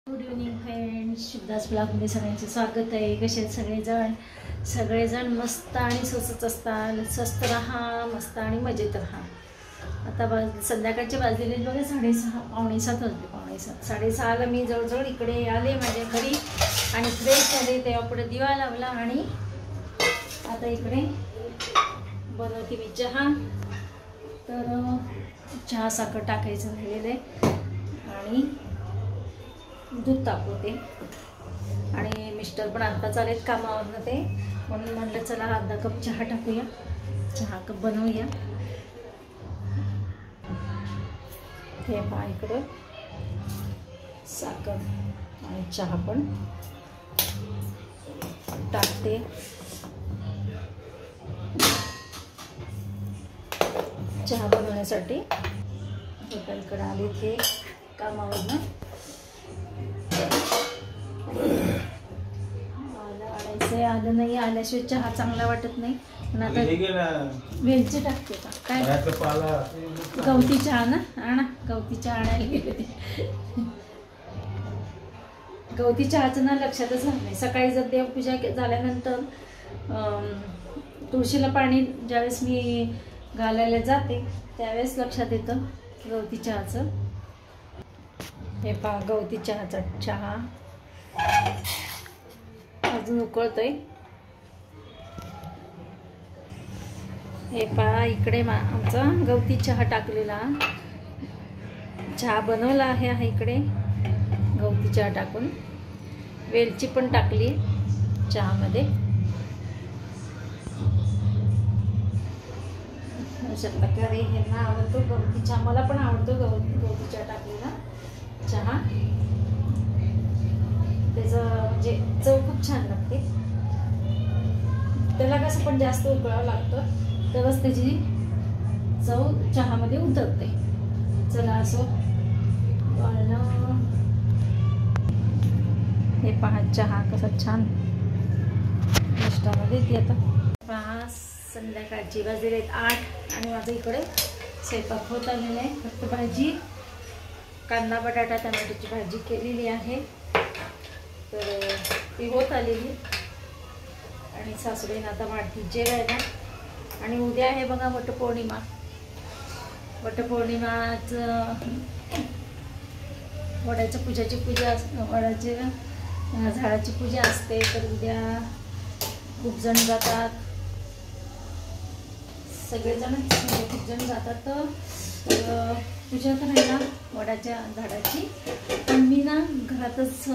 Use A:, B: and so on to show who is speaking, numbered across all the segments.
A: Good evening friends, शुभदास ब्लॉगमध्ये सगळ्यांचे स्वागत आहे. कसे आहेत सगळेजण मस्त आणि स्वस्त असतात. स्वस्त राहा, मस्त आणि मजेत राहा. आता संध्याकाळचे वाजलेले बघा 6:30 पावणे 7 वाजले. पावणे 7 6:30ला मी जवळजवळ इकडे आले माझ्या घरी आणि फ्रेश झाले. तेव्हा पुढे दिवा लावला आणि आता इकडे बनवते मी चहा. तर चहा साखर टाकायचं राहिलेलं आहे आणि दूध तापवते. आणि मिस्टर पण आत्ताच आलेत कामावरनं ते, म्हणून म्हटलं चला अर्धा कप चहा टाकूया, चहा कप बनवूया. हे पहा इकडं साखर आणि चहा पण टाकते. चहा बनवण्यासाठी इकडं आले ते कामावरनं. आलं नाही, आल्याशिवाय चहा चांगला वाटत नाही. पण आता वेलची टाकते का काय, गवती चहा ना, आणा गवती चहा आणायला गेले. गवती चहाचं ना लक्षातच राहत नाही. सकाळी जर देवपूजा झाल्यानंतर तुळशीला पाणी ज्यावेळेस मी घालायला जाते त्यावेळेस लक्षात येतं गवती चहाचं. हे पहा गवती चहाचा चहा अजून उकळतोय. हे पहा इकडे आमचा गवती चहा टाकलेला चहा बनवला आहे. इकडे गवती चहा टाकून वेलची पण टाकली चहामध्ये. अशा प्रकारे ह्यांना आवडतो गवती चहा, मला पण आवडतो गवती चहा टाकलेला चहा. त्याचं म्हणजे चव खूप छान लागते. त्याला कसं पण जास्त उकळावं लागतं तरच त्याची चव चहामध्ये उतरते. चला असं हे पहा चहा कसा छान नाश्त्यामध्ये ती. आता पहा संध्याकाळची वाजलेले आहेत 8 आणि माझं इकडे स्वयंपाक होत आलेला आहे. फक्त भाजी कांदा बटाटा टमाटोची भाजी केलेली आहे, तर ती होत आलेली. आणि सासूबाईंना आता वाढती जेवायला. आणि उद्या आहे बघा वटपौर्णिमा. वटपौर्णिमाचं वडाच्या पूजाची पूजा, वडाच्या झाडाची पूजा असते. तर उद्या खूप जण जातात, सगळेजण म्हणजे खूप जण जातात तर पूजा करायला वडाच्या झाडाची. पण मी ना घरातच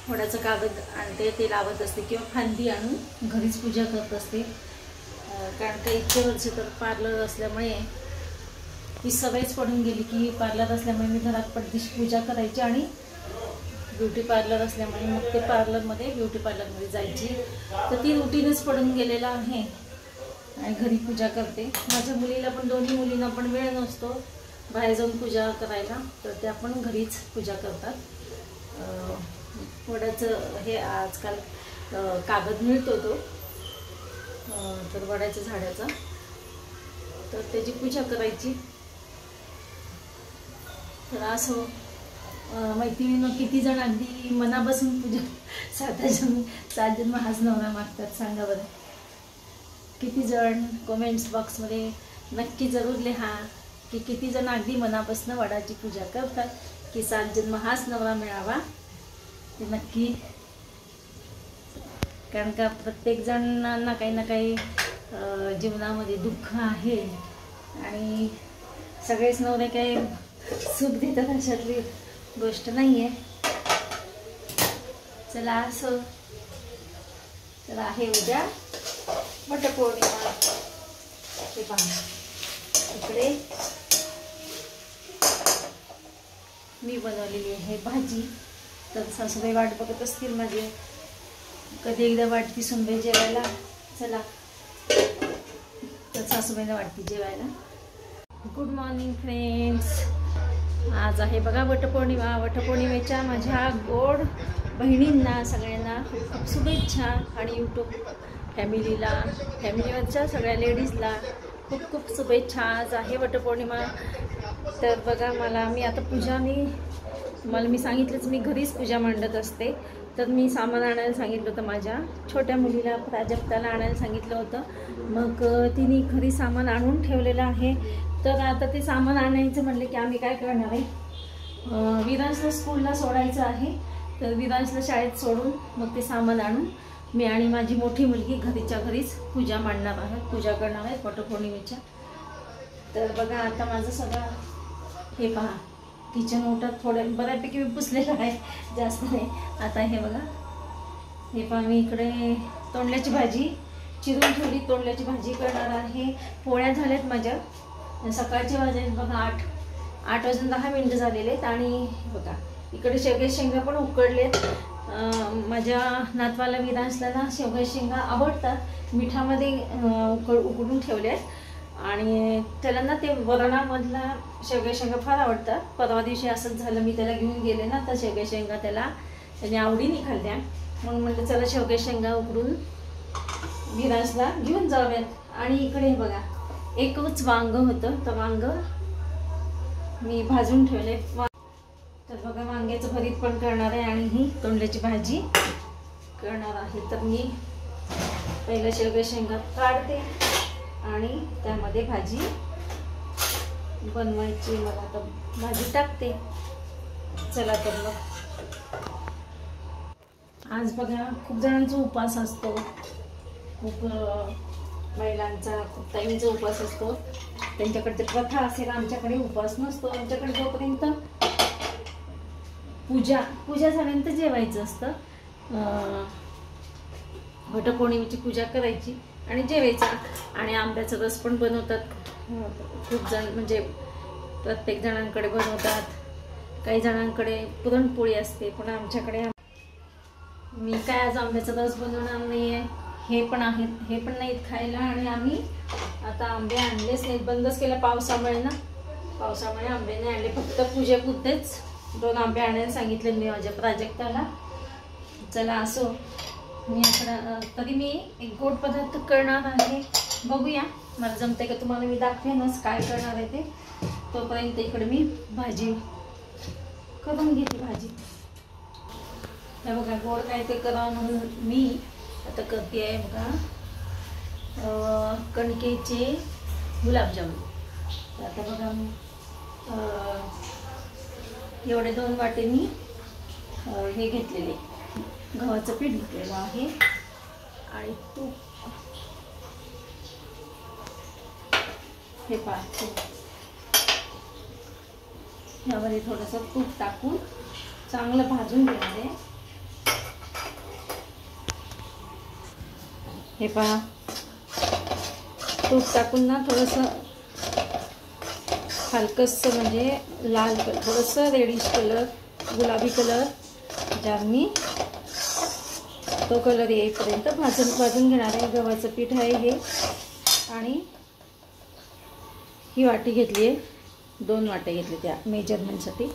A: वडाचं कागद आणते, ते लावत असते किंवा फांदी आणून घरीच पूजा करत असते. कारण का इतके वर्ष तर पार्लर असल्यामुळे ती सवयच पडून गेली की पार्लर असल्यामुळे मी घरात पडदिशी पूजा करायची आणि ब्युटी पार्लर असल्यामुळे मग ते ब्युटी पार्लरमध्ये जायची. तर ती रुटीनच पडून गेलेलं आहे आणि घरी पूजा करते. माझ्या मुलीला पण, दोन्ही मुलींना पण वेळ नसतो बाहेर जाऊन पूजा करायला, तर त्या पण घरीच पूजा करतात. वडाचं हे आजकाल कागद मिळतो तो, तर वडाच्या झाडाचा, तर त्याची पूजा करायची. तर असं मैत्रिणीनं किती जण अगदी मनापासून पूजा 7 जन्म हाच नवरा मागतात सांगा बरं. किती जण कमेंट्स बॉक्समध्ये नक्की जरूर लिहा की किती जण अगदी मनापासून वडाची पूजा करतात की 7 जन्म हाच नवरा मिळावा. ते नक्की, कारण का प्रत्येक जणांना काही ना काही जीवनामध्ये दुःख आहे आणि सगळेच नवरे काही सुख देतात अशातली गोष्ट नाही आहे. चला असं तर आहे उद्या वटपौर्णिमा. हे पहा इकडे मी बनवलेली आहे भाजी. तर सासूबाई वाट बघत असतील माझे, कधी एकदा वाटती सुनबाई जेवायला. चला तर सासूबाईला वाटती जेवायला. गुड मॉर्निंग फ्रेंड्स, आज आहे बघा वटपौर्णिमा. वटपौर्णिमेच्या माझ्या गोड बहिणींना सगळ्यांना खूप खूप शुभेच्छा. आणि यूट्यूब फॅमिलीवरच्या सगळ्या लेडीजला खूप खूप शुभेच्छा. आज आहे वटपौर्णिमा. तर बघा मी आता पूजा तुम्हाला मी सांगितलंच, मी घरीच पूजा मांडत असते. तर मी सामान आणायला सांगितलं होतं, माझ्या छोट्या मुलीला प्राजक्ताला आणायला सांगितलं होतं. मग तिने घरी सामान आणून ठेवलेलं आहे. तर आता ते सामान आणायचं म्हणलं की आम्ही काय करणार आहे, विराजला स्कूलला सोडायचं आहे. तर विराजला शाळेत सोडून मग ते सामान आणून मी आणि माझी मोठी मुलगी घरीच्या घरीच पूजा मांडणार आहोत, पूजा करणार आहे वटपौर्णिमेच्या. तर बघा आता माझं सगळं हे पहा, किचन ओटा थोडं बऱ्यापैकी मी पुसलेलं आहे, जास्त नाही. आता हे बघा, हे पहा मी इकडे तोंडल्याची भाजी चिरून ठेवली, तोंडल्याची भाजी करणार आहे. पोळ्या झाल्यात माझ्या, सकाळचे वाजले बघा 8 वाजून 10 मिनिटं झालेले आहेत. आणि बघा इकडे शेवग्याच्या शेंगा पण उकडलेत. माझ्या नातवाला विराजला ना शेवग्याच्या शेंगा आवडतात, मिठामध्ये उकडून ठेवले आहेत. आणि त्याला ना ते वरणामधला शेवग्याच्या शेंगा फार आवडतात. परवा दिवशी असंच झालं, मी त्याला घेऊन गेले ना, तर शेवग्याच्या शेंगा त्याने आवडीने खाल्ल्या. म्हणून म्हटलं चला शेवग्याच्या शेंगा उकडून विराजला घेऊन जाऊयात. आणि इकडे हे बघा एकच वांग होतं, तर वांग मी भाजून ठेवले. तर बघा वांग्याचं भरीत पण करणार आहे आणि ही तोंडल्याची भाजी करणार आहे. तर मी पहिलं शेवग्याच्या शेंगा काढते आणि त्यामध्ये भाजी बनवायची. मला आता भाजी टाकते. चला तर मग आज बघा खूप जणांचा उपवास असतो, खूप महिलांचा, खूप ताईंचा उपवास असतो. त्यांच्याकडे प्रथा असेल, आमच्याकडे उपवास नसतो. आमच्याकडे जोपर्यंत पूजा झाल्यानंतर जेवायचं असतं. वटपौर्णिमेची पूजा करायची आणि जेवायचं. आणि आंब्याचा रस पण बनवतात खूप जण, म्हणजे प्रत्येक जणांकडे बनवतात. काही जणांकडे पुरणपोळी असते, पण आमच्याकडे मी काय आज आंब्याचा रस बनवणार नाही आहे. हे पण आहेत, हे पण नाहीत खायला. आणि आम्ही आता आंबे आणलेच नाहीत, बंदच केलं पावसामुळे ना. पावसामुळे आंबे नाही आणले, फक्त पूजेपुरतेच 2 आंबे आणायला सांगितले मी माझ्या प्राजक्ताला. चला असो, मी आता तरी मी एक गोड पदार्थ करणार आहे, बघूया मला जमते का. तुम्हाला मी दाखवेनच काय करणार आहे ते. तोपर्यंत इकडे मी भाजी करून घेते. भाजी हे बघा, गोड काय ते करावं म्हणून मी आता करते आहे बघा, कणकेचे गुलाबजामुन. आता बघा एवढे 2 वाटे मी हे घेतलेले, गव्हाचं पीठ घेतलेलं आहे आणि तूप. हे पहा, यामध्ये थोडंसं तूप टाकून चांगलं भाजून घेणार आहे. हे पहा, तूप टाकून ना थोडंसं हलकंसं, म्हणजे लाल कलर, थोडंसं रेडिश कलर, गुलाबी कलर, ज्या मी तो कलर येईपर्यंत भाजून घेणार आहे. गव्हाचं पीठ आहे हे. आणि ही वाटी घेतली आहे, 2 वाटे घेतले त्या मेजरमेंटसाठी.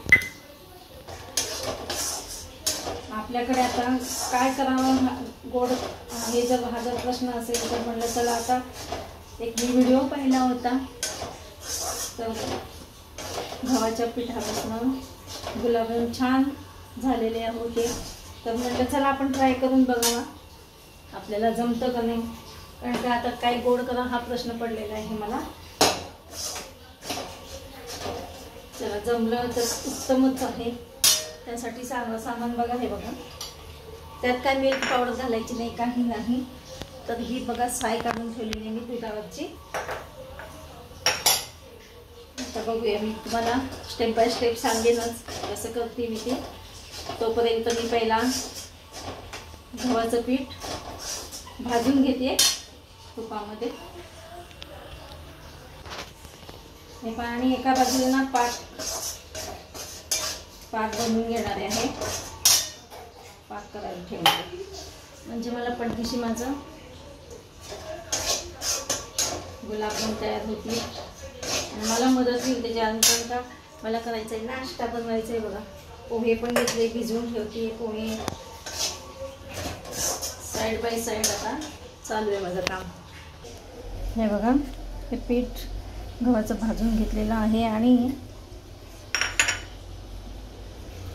A: आपल्याकडे आता काय करावं गोड, हे जर हा जर प्रश्न असेल तर म्हटलं चला आता एक मी व्हिडिओ पाहिला होता, तर गव्हाच्या पिठापासून गुलाबजाम छान झालेले होते. तर म्हटलं चला आपण ट्राय करून बघावा आपल्याला जमतं का नाही. कारण का आता काय गोड करा हा प्रश्न पडलेला आहे मला. चला जमलं तर उत्तमच आहे. त्यासाठी सामान बघा, हे बघा, त्यात काय मिल्क पावडर घालायची नाही, काही नाही. तर ही बघा साय काढून ठेवलेली आहे मी पिठावरची. आता बघूया, मी तुम्हाला स्टेप बाय स्टेप सांगेनच कसं करते मी ते. तोपर्यंत मी पहिला गव्हाचं पीठ भाजून घेते तुपामध्ये. हे पाणी एका बाजूला ना पाक बनवून घेणार आहे. पाक करायला ठेवते म्हणजे मला पटदिशी माझं गुलाबजाम तयार होतील आणि मला मदत होईल त्याच्यानंतर. का मला करायचं आहे नाश्ता बनवायचा आहे बघा. पोहे पण घेतले, भिजवून ठेवते पोहे. साईड बाय साईड आता चालू आहे माझं काम. हे बघा, हे पीठ गव्हाचं भाजून घेतलेलं आहे आणि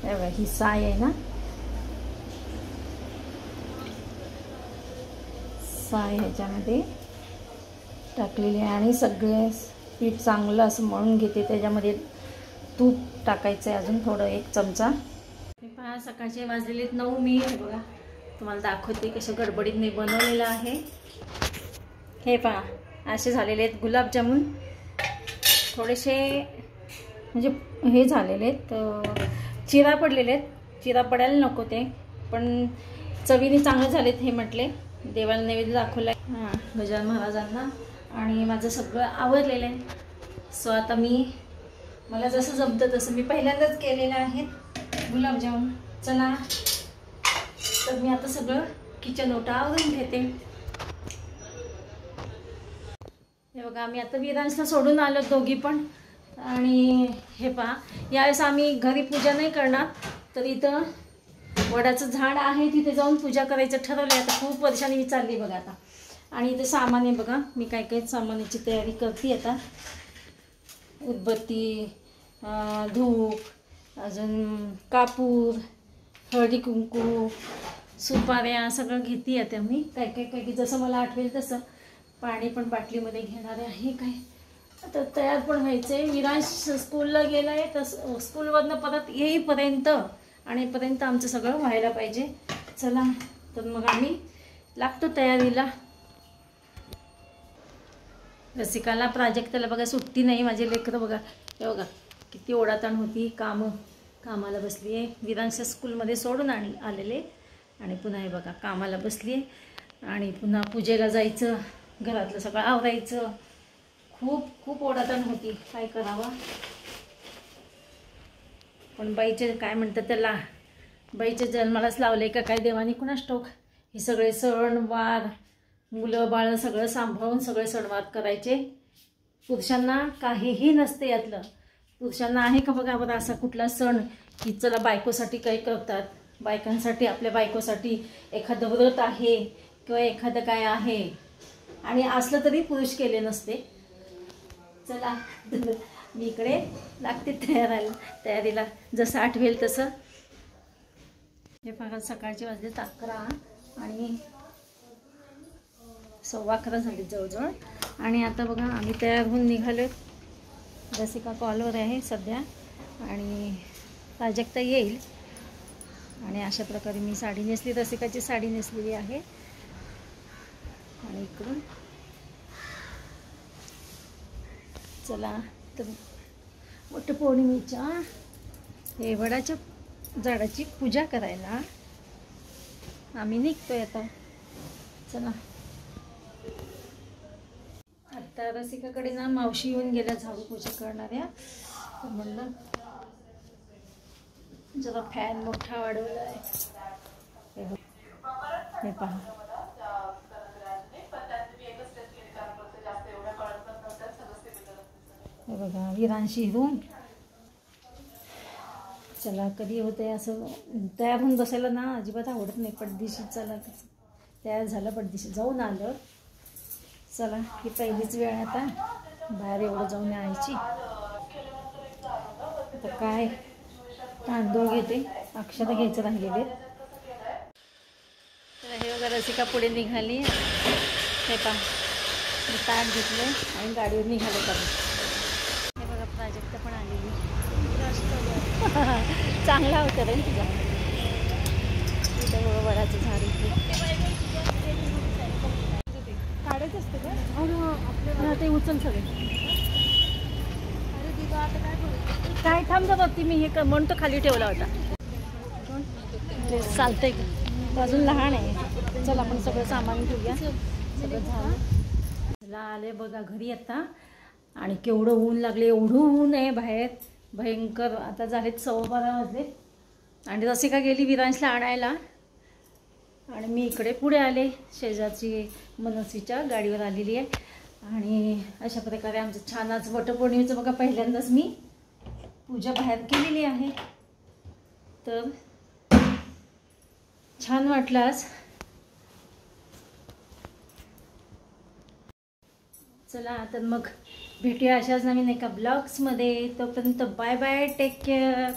A: बघा ही साय आहे ना, साय ह्याच्यामध्ये टाकलेली आहे आणि सगळे पीठ चांगलं असं मळून घेते. त्याच्यामध्ये तूप टाकायचं आहे अजून थोडं, 1 चमचा. हे पहा सकाळचे वाजलेले 9. मी हे बघा तुम्हाला दाखवते कशा गडबडीत मी बनवलेलं आहे. हे पहा असे झालेले आहेत गुलाबजामुन. थोडेसे म्हणजे हे झालेले आहेत, चिरा पडलेले आहेत. चिरा पडायला नको ते, पण चवीने चांगले झालेत हे म्हटले. देवाला नैवेद्य दाखवला आहे गजानन महाराजांना आणि माझं सगळं आवरलेलं आहे. सो आता मला जसं जमतं तसं मी पहिल्यांदाच केलेलं आहे गुलाबजामुन. चला तर मी आता सगळं किचन ओटा आवरून घेते. हे बघा आम्ही आता विरांशला सोडून आलो दोघी पण. आणि हे पहा यावेळेस आम्ही घरी पूजा नाही करणार, तर इथं वडाचं झाड आहे तिथे जाऊन पूजा करायचं ठरवलं. आता खूप वर्षांनी मी चालली बघा आता. आणि इथे सामान आहे बघा, मी काय काय सामानाची तयारी करते आता. उदबत्ती, धूप, अजून कापूर, हळदी कुंकू, सुपाऱ्या सगळं घेते आता मी. काय काय जसं मला आठवेल तसं. पाणी पण बाटलीमध्ये घेणार आहे. काय आता तयार पण व्हायचं आहे. विरांश स्कूलला गेला आहे, तर स्कूलवरनं परत येईपर्यंत आमचं सगळं व्हायला पाहिजे. चला तर मग आम्ही लागतो तयारीला. रसिकाला प्राजक्ताला बघा सुट्टी नाही. माझे लेकरं बघा, हे बघा किती ओढाताण होती. कामाला बसली आहे. विरांश स्कूलमध्ये सोडून आलेले आणि पुन्हा हे बघा कामाला बसली आहे. आणि पुन्हा पूजेला जायचं, घरातलं सगळं आवरायचं. खूप ओढाताण होती. काय करावा. पण बाईचे काय म्हणतात त्याला, बाईच्या जन्मालाच लावले का काय देवाने कुणास ठाऊक. हे सगळे सण वार, मुलं बाळ सगळं सांभाळून सगळे सणवार करायचे. पुरुषांना काहीही नसते यातलं. पुरुषांना आहे का बघा बरं असा कुठला सण की चला बायकोसाठी काही करतात. बायकांसाठी, आपल्या बायकोसाठी एखादं व्रत आहे किंवा एखादं काय आहे, आणि असलं तरी पुरुष केले नसते. चला मी इकडे लागते तयारीला जसं आठवेल तसं. हे बघा सकाळचे वाजले 11 आणि 11:15 झाले जवळजवळ. आणि आता बघा आम्ही तयार होऊन निघालो. रसिका कॉलवर आहे सध्या आणि प्राजक्ता येईल. आणि अशा प्रकारे मी साडी नेसली, रसिकाची साडी नेसलेली आहे. आणि इकडून चला तर वटपौर्णिमेच्या हे वडाच्या झाडाची पूजा करायला आम्ही निघतोय आता. चला आता रसिकाकडे ना मावशी येऊन गेल्या झाडू पूजा करणाऱ्या. तर म्हणलं जरा फॅन मोठा वाढवला आहे. हे पहा हे बघा विरांशी रूम. चला कधी होते असं तयार होऊन बसायला ना अजिबात आवडत नाही. पडदिशी चला तयार झालं, पडदिशी जाऊन आलं. चला ही पहिलीच वेळ आता बाहेर एवढं जाऊन यायची. आता काय तांदूळ घेते, अक्षता घ्यायचं राहिलेले. तर हे बघा रसिका पुढे निघाली. हे पहा मी ताट घेतलं आणि गाडीवर निघाले करून. हे बघा प्राजक्ता पण आलेली. चांगला होता रे तुझा. इथं वडाचं झाड इथे काढायचं असतं का? आपल्याला ते उचल सगळे. अरे दिवा आता काय करू? काय थांब जा बघती मी हे म्हणून तो खाली ठेवला होता. ते चालतंय का? अजून लहान आहे. चल आपण सगळं सामान घेऊया. सगळं झालं. चला आले बघा घरी आता. आणि केवढं ऊन लागले, एवढं ऊन आहे बाहेर भयंकर. आता झालेत 12:15 वाजले. आणि रसिका गेली विरांशला आणायला आणि मी इकडे पुढे आले. शेजारची मनस्वीच्या गाडीवर आलेली आहे. आणि अशा प्रकारे आमचं छान आज वटपौर्णिमेचं बघा पहिल्यांदाच मी पूजा बाहेर केलेली आहे. तर छान वाटलं आज. चला तर मग भेटूया अशाच नवीन एका ब्लॉग्समध्ये. तोपर्यंत बाय बाय, टेक केअर.